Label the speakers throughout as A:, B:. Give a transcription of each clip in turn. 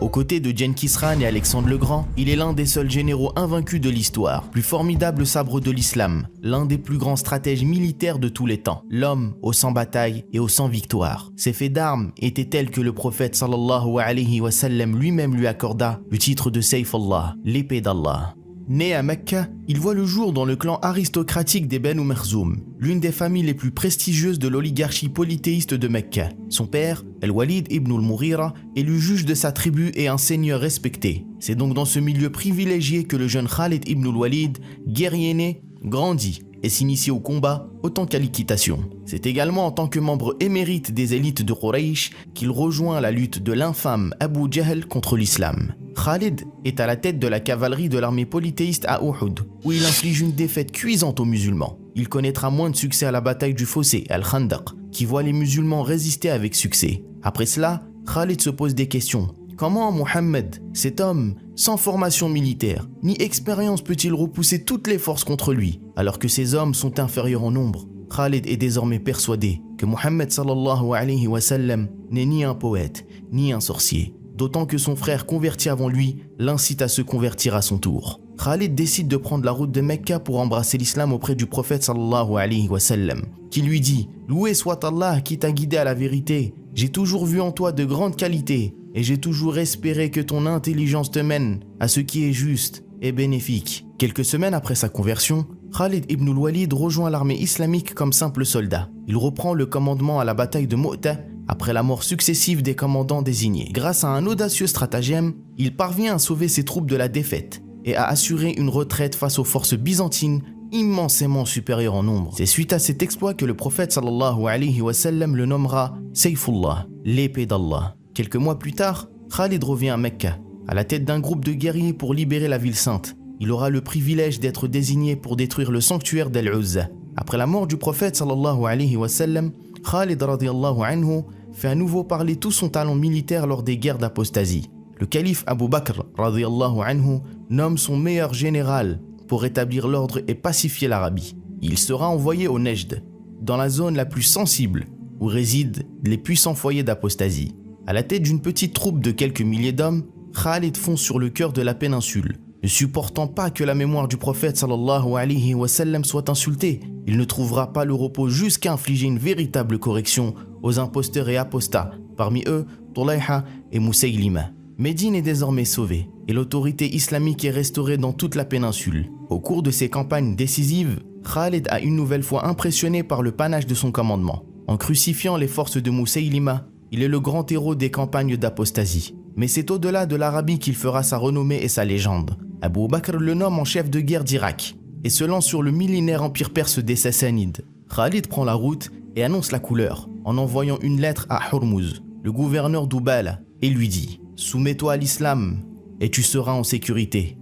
A: Aux côtés de Gengis Khan et Alexandre le Grand, il est l'un des seuls généraux invaincus de l'histoire, plus formidable sabre de l'islam, l'un des plus grands stratèges militaires de tous les temps, l'homme aux 100 batailles et aux 100 victoires. Ses faits d'armes étaient tels que le prophète sallallahu alayhi wa sallam lui-même lui accorda le titre de Sayf Allah, l'épée d'Allah. Né à Mecca, il voit le jour dans le clan aristocratique des Banu Makhzoum, l'une des familles les plus prestigieuses de l'oligarchie polythéiste de Mecca. Son père, Al-Walid ibn al-Mughira, est le juge de sa tribu et un seigneur respecté. C'est donc dans ce milieu privilégié que le jeune Khalid ibn al-Walid, guerrier né, grandit et s'initie au combat autant qu'à l'équitation. C'est également en tant que membre émérite des élites de Quraysh qu'il rejoint la lutte de l'infâme Abu Jahl contre l'islam. Khalid est à la tête de la cavalerie de l'armée polythéiste à Uhud, où il inflige une défaite cuisante aux musulmans. Il connaîtra moins de succès à la bataille du fossé, Al-Khandaq, qui voit les musulmans résister avec succès. Après cela, Khalid se pose des questions. Comment Mohammed, cet homme sans formation militaire ni expérience, peut-il repousser toutes les forces contre lui, alors que ces hommes sont inférieurs en nombre? Khalid est désormais persuadé que Mohammed sallallahu alayhi wa sallam n'est ni un poète, ni un sorcier. D'autant que son frère converti avant lui l'incite à se convertir à son tour. Khalid décide de prendre la route de Mecca pour embrasser l'islam auprès du prophète sallallahu alayhi wa sallam, qui lui dit « Loué soit Allah qui t'a guidé à la vérité, j'ai toujours vu en toi de grandes qualités et j'ai toujours espéré que ton intelligence te mène à ce qui est juste et bénéfique. » Quelques semaines après sa conversion, Khalid ibn al-Walid rejoint l'armée islamique comme simple soldat. Il reprend le commandement à la bataille de Mu'tah après la mort successive des commandants désignés. Grâce à un audacieux stratagème, il parvient à sauver ses troupes de la défaite et à assurer une retraite face aux forces byzantines immensément supérieures en nombre. C'est suite à cet exploit que le prophète sallallahu alayhi wa sallam le nommera Sayfullah, l'épée d'Allah. Quelques mois plus tard, Khalid revient à Mecca, à la tête d'un groupe de guerriers pour libérer la ville sainte. Il aura le privilège d'être désigné pour détruire le sanctuaire d'Al-Uzza. Après la mort du prophète sallallahu alayhi wa sallam, Khalid radiyallahu anhu fait à nouveau parler tout son talent militaire lors des guerres d'apostasie. Le calife Abu Bakr radiyallahu anhu nomme son meilleur général pour rétablir l'ordre et pacifier l'Arabie. Il sera envoyé au Nejd, dans la zone la plus sensible où résident les puissants foyers d'apostasie. À la tête d'une petite troupe de quelques milliers d'hommes, Khalid fonce sur le cœur de la péninsule. Ne supportant pas que la mémoire du prophète sallallahu alayhi wa sallam soit insultée, il ne trouvera pas le repos jusqu'à infliger une véritable correction aux imposteurs et apostats, parmi eux Tulayha et Musaylima. Médine est désormais sauvée et l'autorité islamique est restaurée dans toute la péninsule. Au cours de ces campagnes décisives, Khalid a une nouvelle fois impressionné par le panache de son commandement. En crucifiant les forces de Musaylima, il est le grand héros des campagnes d'apostasie. Mais c'est au-delà de l'Arabie qu'il fera sa renommée et sa légende. Abu Bakr le nomme en chef de guerre d'Irak et se lance sur le millénaire empire perse des Sassanides. Khalid prend la route et annonce la couleur en envoyant une lettre à Hormuz, le gouverneur d'Ubala, et lui dit « Soumets-toi à l'islam et tu seras en sécurité,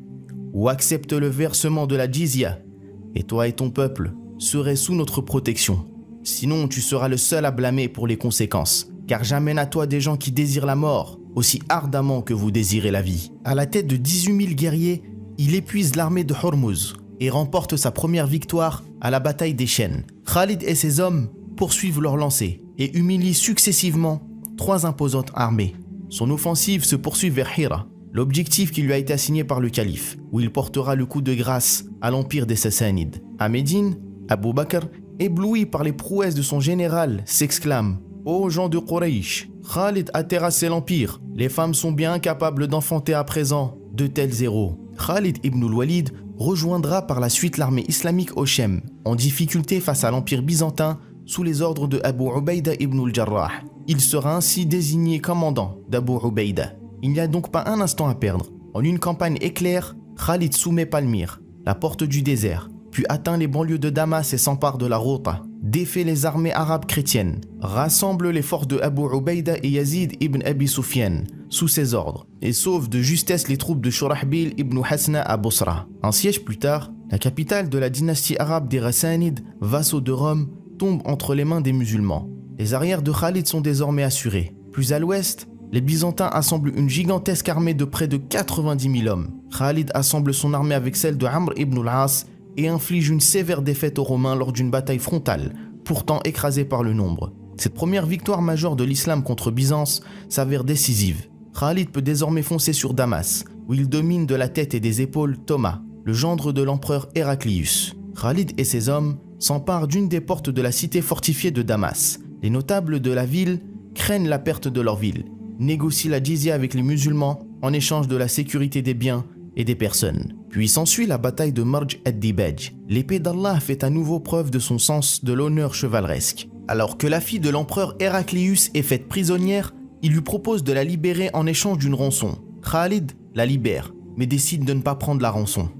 A: ou accepte le versement de la jizya et toi et ton peuple serez sous notre protection. Sinon tu seras le seul à blâmer pour les conséquences, car j'amène à toi des gens qui désirent la mort aussi ardemment que vous désirez la vie. » À la tête de 18 000 guerriers, il épuise l'armée de Hormuz et remporte sa première victoire à la bataille des Chênes. Khalid et ses hommes poursuivent leur lancée et humilient successivement 3 imposantes armées. Son offensive se poursuit vers Hira, l'objectif qui lui a été assigné par le calife, où il portera le coup de grâce à l'empire des Sassanides. À Médine, Abu Bakr, ébloui par les prouesses de son général, s'exclame « Ô gens de Quraysh, Khalid a terrassé l'empire. Les femmes sont bien incapables d'enfanter à présent de tels héros. » Khalid ibn al-Walid rejoindra par la suite l'armée islamique au Shem, en difficulté face à l'empire byzantin sous les ordres de Abu Ubaïda ibn al-Jarrah. Il sera ainsi désigné commandant d'Abu Ubaïda. Il n'y a donc pas un instant à perdre. En une campagne éclair, Khalid soumet Palmyre, la porte du désert, puis atteint les banlieues de Damas et s'empare de la Ghouta, défait les armées arabes chrétiennes, rassemble les forces de Abu Ubaïda et Yazid ibn Abi Sufyan sous ses ordres et sauve de justesse les troupes de Shurahbil ibn Hasna à Bosra. Un siège plus tard, la capitale de la dynastie arabe des Rassanides, vassaux de Rome, tombe entre les mains des musulmans. Les arrières de Khalid sont désormais assurés. Plus à l'ouest, les Byzantins assemblent une gigantesque armée de près de 90 000 hommes. Khalid assemble son armée avec celle de Amr ibn al-As et inflige une sévère défaite aux Romains lors d'une bataille frontale, pourtant écrasée par le nombre. Cette première victoire majeure de l'islam contre Byzance s'avère décisive. Khalid peut désormais foncer sur Damas, où il domine de la tête et des épaules Thomas, le gendre de l'empereur Héraclius. Khalid et ses hommes s'emparent d'une des portes de la cité fortifiée de Damas. Les notables de la ville craignent la perte de leur ville, négocient la jizya avec les musulmans en échange de la sécurité des biens et des personnes. Puis s'ensuit la bataille de Marj ad-Dibaj. L'épée d'Allah fait à nouveau preuve de son sens de l'honneur chevaleresque. Alors que la fille de l'empereur Héraclius est faite prisonnière, il lui propose de la libérer en échange d'une rançon. Khalid la libère, mais décide de ne pas prendre la rançon.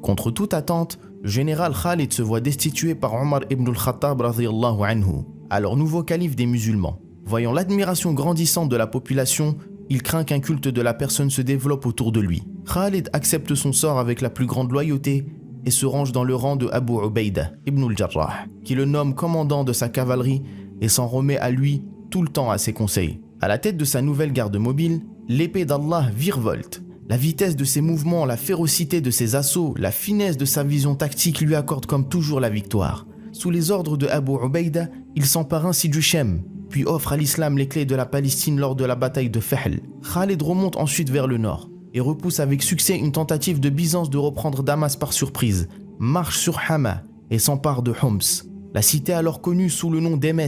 A: Contre toute attente, le général Khalid se voit destitué par Omar ibn al-Khattab radhiyallahu anhu, alors nouveau calife des musulmans. Voyant l'admiration grandissante de la population, il craint qu'un culte de la personne se développe autour de lui. Khalid accepte son sort avec la plus grande loyauté et se range dans le rang de Abu Ubaïda ibn al-Jarrah, qui le nomme commandant de sa cavalerie et s'en remet à lui tout le temps à ses conseils. À la tête de sa nouvelle garde mobile, l'épée d'Allah virevolte. La vitesse de ses mouvements, la férocité de ses assauts, la finesse de sa vision tactique lui accordent comme toujours la victoire. Sous les ordres de Abu Ubaïda, il s'empare ainsi du Shem, puis offre à l'islam les clés de la Palestine lors de la bataille de Fahl. Khalid remonte ensuite vers le nord et repousse avec succès une tentative de Byzance de reprendre Damas par surprise, marche sur Hama et s'empare de Homs. La cité alors connue sous le nom d'Emes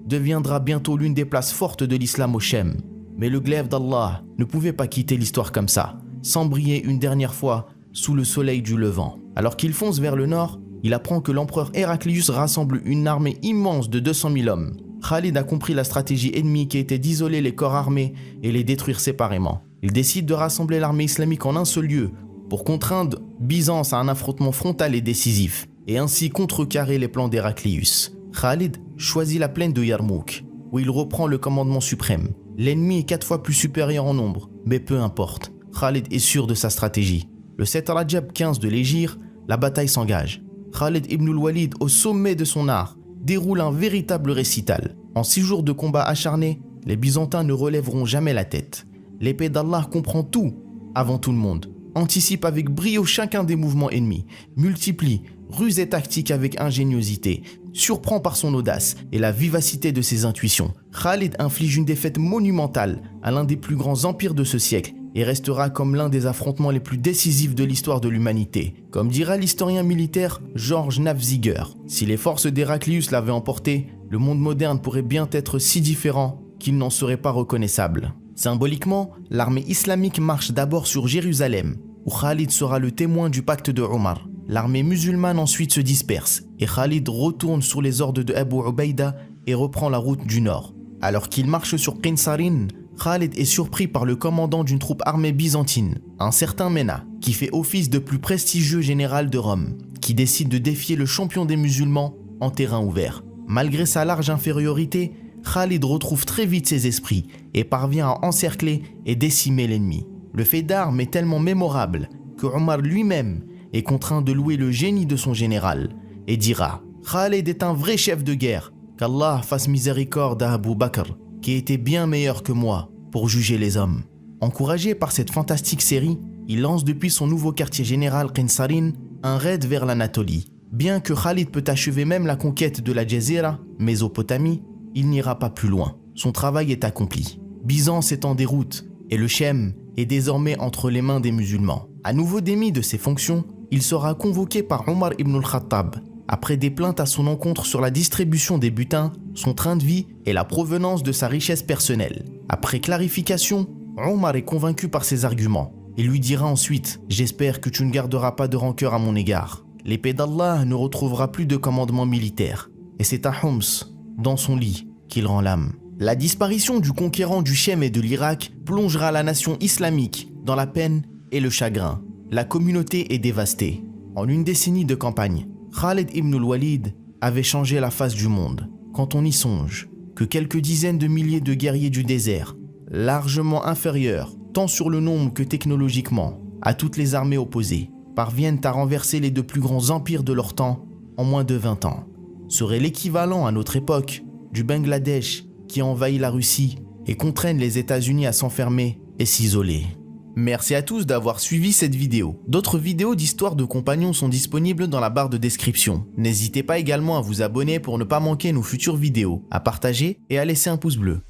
A: deviendra bientôt l'une des places fortes de l'islam au Shem. Mais le glaive d'Allah ne pouvait pas quitter l'histoire comme ça, sans briller une dernière fois sous le soleil du levant. Alors qu'il fonce vers le nord, il apprend que l'empereur Héraclius rassemble une armée immense de 200 000 hommes. Khalid a compris la stratégie ennemie qui était d'isoler les corps armés et les détruire séparément. Il décide de rassembler l'armée islamique en un seul lieu pour contraindre Byzance à un affrontement frontal et décisif, et ainsi contrecarrer les plans d'Héraclius. Khalid choisit la plaine de Yarmouk, où il reprend le commandement suprême. L'ennemi est 4 fois plus supérieur en nombre, mais peu importe. Khalid est sûr de sa stratégie. Le 7 Rajab 15 de l'Hégire, la bataille s'engage. Khalid ibn al-Walid, au sommet de son art, déroule un véritable récital. En 6 jours de combat acharnés, les Byzantins ne relèveront jamais la tête. L'épée d'Allah comprend tout, avant tout le monde, anticipe avec brio chacun des mouvements ennemis, multiplie, ruse et tactique avec ingéniosité, surprend par son audace et la vivacité de ses intuitions. Khalid inflige une défaite monumentale à l'un des plus grands empires de ce siècle et restera comme l'un des affrontements les plus décisifs de l'histoire de l'humanité. Comme dira l'historien militaire Georges Nafziger, si les forces d'Héraclius l'avaient emporté, le monde moderne pourrait bien être si différent qu'il n'en serait pas reconnaissable. Symboliquement, l'armée islamique marche d'abord sur Jérusalem, où Khalid sera le témoin du pacte de Omar. L'armée musulmane ensuite se disperse et Khalid retourne sous les ordres de Abu Ubaïda et reprend la route du nord. Alors qu'il marche sur Qinsarin, Khalid est surpris par le commandant d'une troupe armée byzantine, un certain Mena, qui fait office de plus prestigieux général de Rome, qui décide de défier le champion des musulmans en terrain ouvert. Malgré sa large infériorité, Khalid retrouve très vite ses esprits et parvient à encercler et décimer l'ennemi. Le fait d'armes est tellement mémorable que Omar lui-même est contraint de louer le génie de son général et dira « Khalid est un vrai chef de guerre, qu'Allah fasse miséricorde à Abu Bakr, qui était bien meilleur que moi pour juger les hommes. » Encouragé par cette fantastique série, il lance depuis son nouveau quartier général Qinsarin un raid vers l'Anatolie. Bien que Khalid peut achever même la conquête de la Jazira, Mésopotamie, il n'ira pas plus loin. Son travail est accompli. Byzance est en déroute et le Shem est désormais entre les mains des musulmans. À nouveau démis de ses fonctions, il sera convoqué par Omar ibn al-Khattab. Après des plaintes à son encontre sur la distribution des butins, son train de vie et la provenance de sa richesse personnelle. Après clarification, Omar est convaincu par ses arguments et lui dira ensuite « J'espère que tu ne garderas pas de rancœur à mon égard. L'épée d'Allah ne retrouvera plus de commandement militaire et c'est à Homs, dans son lit, qu'il rend l'âme. » La disparition du conquérant du Shem et de l'Irak plongera la nation islamique dans la peine et le chagrin. La communauté est dévastée. En une décennie de campagne, Khalid ibn al-Walid avait changé la face du monde. Quand on y songe que quelques dizaines de milliers de guerriers du désert, largement inférieurs, tant sur le nombre que technologiquement, à toutes les armées opposées, parviennent à renverser les 2 plus grands empires de leur temps en moins de 20 ans, serait l'équivalent à notre époque du Bangladesh qui envahit la Russie et contraignent les États-Unis à s'enfermer et s'isoler. Merci à tous d'avoir suivi cette vidéo. D'autres vidéos d'histoire de compagnons sont disponibles dans la barre de description. N'hésitez pas également à vous abonner pour ne pas manquer nos futures vidéos, à partager et à laisser un pouce bleu.